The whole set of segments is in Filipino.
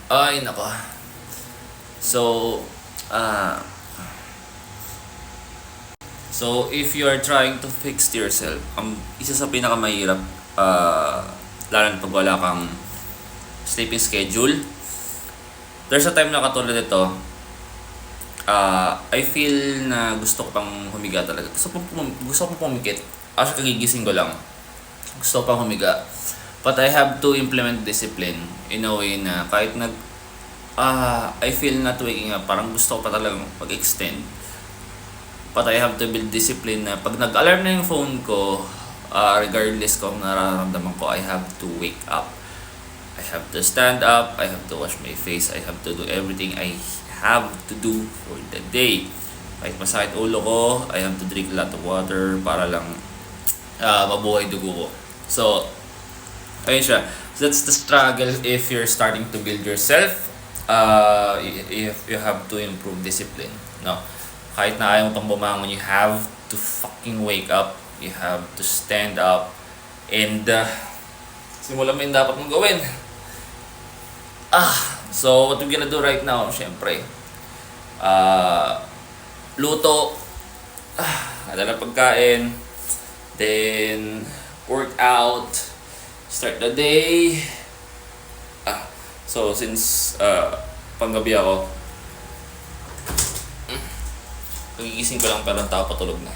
Ay, nako. So, ah, so if you are trying to fix yourself, ang isa sa pinakamahirap, lalo na pag wala kang sleeping schedule, there's a time na katulad nito, I feel na gusto ko pang humiga talaga. Gusto ko pumikit. Actually, kagigising ko lang. Gusto ko pang humiga. But I have to implement discipline in a way na kahit I feel not waking up, parang gusto ko pa talagang mag-extend. But I have to build discipline na pag nag-alarm na yung phone ko, regardless kung nararamdaman ko, I have to wake up. I have to stand up, I have to wash my face, I have to do everything I have to do for the day. Kahit masakit ulo ko, I have to drink a lot of water para lang mabuhay dugo ko. So, ayun siya. So that's the struggle if you're starting to build yourself. If you have to improve discipline. No? Kahit na ayaw mo pang bumangon, you have to fucking wake up. You have to stand up. And, simulan mo yung dapat mong gawin. So what we're gonna do right now, syempre, luto, adala pagkain, then work out, start the day. So since panggabi ako, pagigising ko lang pero ang tao patulog na.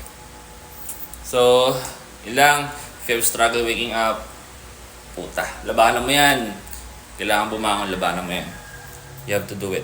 So, ilang, if you have struggle waking up, puta, labanan mo yan. Kailangan bumangon, labanan mo yan. You have to do it.